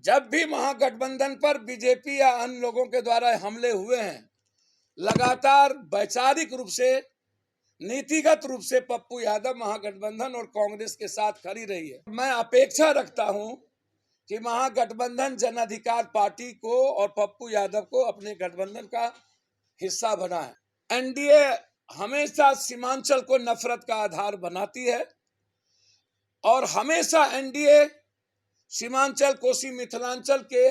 जब भी महागठबंधन पर बीजेपी या अन्य लोगों के द्वारा हमले हुए हैं, लगातार वैचारिक रूप से, नीतिगत रूप से पप्पू यादव महागठबंधन और कांग्रेस के साथ खड़ी रही है। मैं अपेक्षा रखता हूं कि महागठबंधन जन अधिकार पार्टी को और पप्पू यादव को अपने गठबंधन का हिस्सा बनाए। एनडीए हमेशा सीमांचल को नफरत का आधार बनाती है और हमेशा एनडीए सीमांचल, कोसी, मिथिलांचल के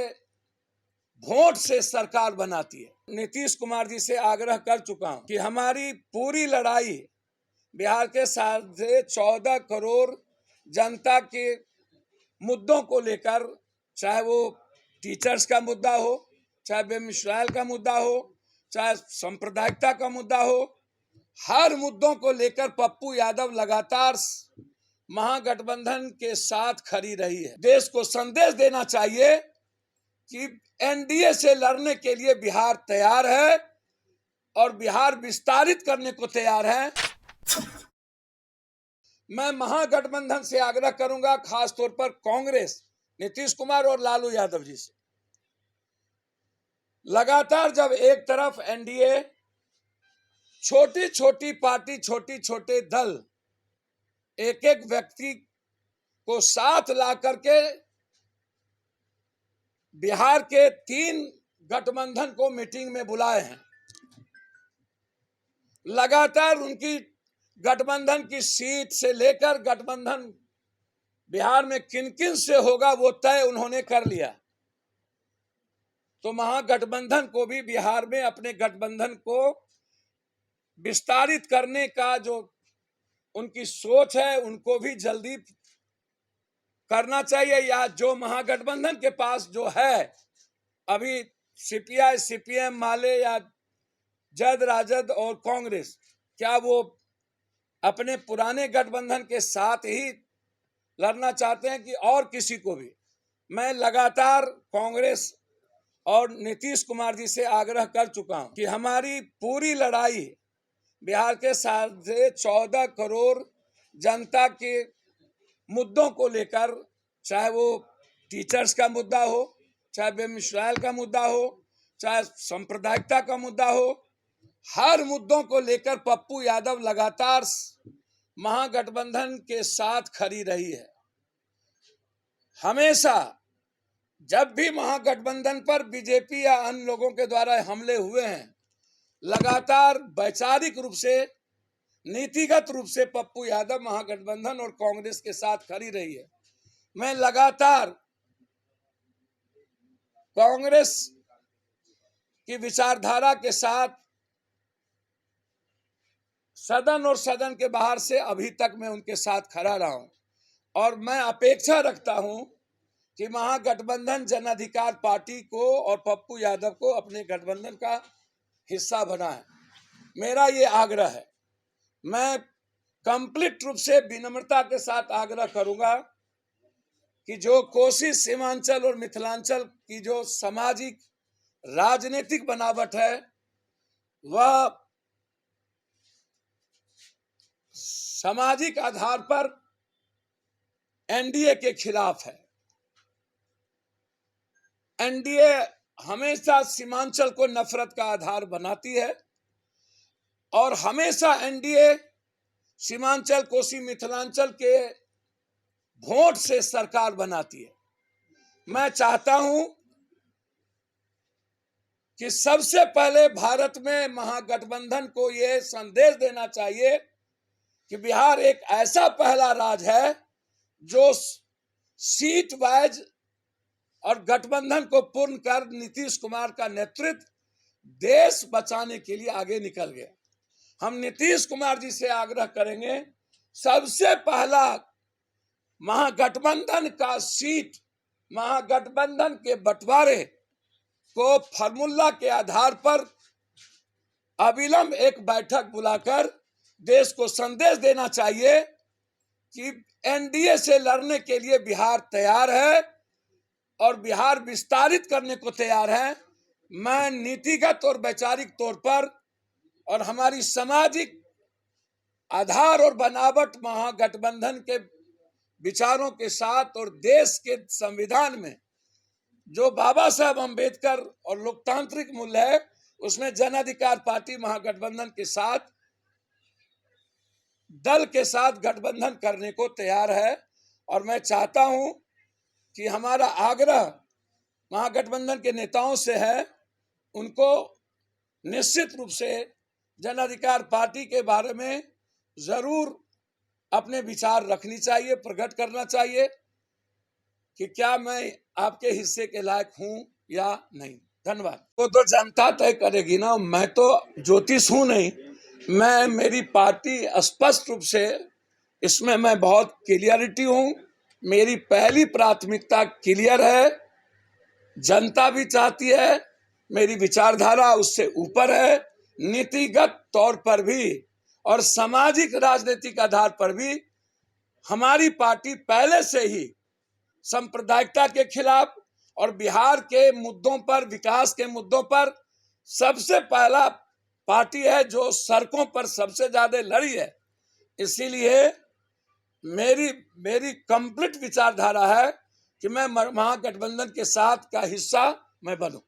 वोट से सरकार बनाती है। नीतीश कुमार जी से आग्रह कर चुका हूं कि हमारी पूरी लड़ाई बिहार के 14.5 करोड़ जनता के मुद्दों को लेकर, चाहे वो टीचर्स का मुद्दा हो, चाहे बेमिसाइल का मुद्दा हो, चाहे सांप्रदायिकता का मुद्दा हो, हर मुद्दों को लेकर पप्पू यादव लगातार महागठबंधन के साथ खड़ी रही है। देश को संदेश देना चाहिए कि एनडीए से लड़ने के लिए बिहार तैयार है और बिहार विस्तारित करने को तैयार है। मैं महागठबंधन से आग्रह करूंगा, खासतौर पर कांग्रेस, नीतीश कुमार और लालू यादव जी से। लगातार जब एक तरफ एनडीए, छोटी छोटी पार्टी, छोटे छोटे दल एक एक व्यक्ति को साथ ला करके बिहार के 3 गठबंधन को मीटिंग में बुलाए हैं, लगातार उनकी गठबंधन की सीट से लेकर गठबंधन बिहार में किन किन से होगा वो तय उन्होंने कर लिया। तो महागठबंधन को भी बिहार में अपने गठबंधन को विस्तारित करने का जो उनकी सोच है, उनको भी जल्दी करना चाहिए। या जो महागठबंधन के पास जो है अभी, सीपीआई, सीपीएम, माले या जद, राजद और कांग्रेस, क्या वो अपने पुराने गठबंधन के साथ ही लड़ना चाहते हैं कि और किसी को भी? मैं लगातार कांग्रेस और नीतीश कुमार जी से आग्रह कर चुका हूं कि हमारी पूरी लड़ाई बिहार के 14.5 करोड़ जनता के मुद्दों को लेकर, चाहे वो टीचर्स का मुद्दा हो, चाहे बेमिसाइल का मुद्दा हो, चाहे सांप्रदायिकता का मुद्दा हो, हर मुद्दों को लेकर पप्पू यादव लगातार महागठबंधन के साथ खड़ी रही है। हमेशा जब भी महागठबंधन पर बीजेपी या अन्य लोगों के द्वारा हमले हुए हैं, लगातार वैचारिक रूप से, नीतिगत रूप से पप्पू यादव महागठबंधन और कांग्रेस के साथ खड़ी रही है। मैं लगातार कांग्रेस की विचारधारा के साथ सदन और सदन के बाहर से अभी तक मैं उनके साथ खड़ा रहा हूं और मैं अपेक्षा रखता हूं कि महागठबंधन जन अधिकार पार्टी को और पप्पू यादव को अपने गठबंधन का हिस्सा बनाए। मेरा ये आग्रह है। मैं कंप्लीट रूप से विनम्रता के साथ आग्रह करूंगा कि जो कोसी, सीमांचल और मिथिलांचल की जो सामाजिक राजनीतिक बनावट है, वह सामाजिक आधार पर एनडीए के खिलाफ है। एनडीए हमेशा सीमांचल को नफरत का आधार बनाती है और हमेशा एनडीए सीमांचल, कोसी, मिथिलांचल के वोट से सरकार बनाती है। मैं चाहता हूं कि सबसे पहले भारत में महागठबंधन को यह संदेश देना चाहिए कि बिहार एक ऐसा पहला राज्य है जो सीट वाइज और गठबंधन को पूर्ण कर नीतीश कुमार का नेतृत्व देश बचाने के लिए आगे निकल गया। हम नीतीश कुमार जी से आग्रह करेंगे, सबसे पहला महागठबंधन का सीट, महागठबंधन के बंटवारे को फार्मूला के आधार पर अविलंब एक बैठक बुलाकर देश को संदेश देना चाहिए कि एनडीए से लड़ने के लिए बिहार तैयार है और बिहार विस्तारित करने को तैयार है। मैं नीतिगत और वैचारिक तौर पर और हमारी सामाजिक आधार और बनावट महागठबंधन के विचारों के साथ और देश के संविधान में जो बाबा साहब अम्बेडकर और लोकतांत्रिक मूल्य है, उसमें जन अधिकार पार्टी महागठबंधन के साथ, दल के साथ गठबंधन करने को तैयार है। और मैं चाहता हूं कि हमारा आग्रह महागठबंधन के नेताओं से है, उनको निश्चित रूप से जन अधिकार पार्टी के बारे में जरूर अपने विचार रखनी चाहिए, प्रकट करना चाहिए कि क्या मैं आपके हिस्से के लायक हूं या नहीं। धन्यवाद। वो तो जनता तय करेगी ना, मैं तो ज्योतिष हूं नहीं। मेरी पार्टी स्पष्ट रूप से इसमें मैं बहुत क्लियरिटी हूं। मेरी पहली प्राथमिकता क्लियर है, जनता भी चाहती है, मेरी विचारधारा उससे ऊपर है, नीतिगत तौर पर भी और सामाजिक राजनीतिक आधार पर भी हमारी पार्टी पहले से ही सांप्रदायिकता के खिलाफ और बिहार के मुद्दों पर, विकास के मुद्दों पर सबसे पहला पार्टी है जो सड़कों पर सबसे ज्यादा लड़ी है। इसीलिए मेरी कंप्लीट विचारधारा है कि मैं महागठबंधन के साथ का हिस्सा मैं बनूं।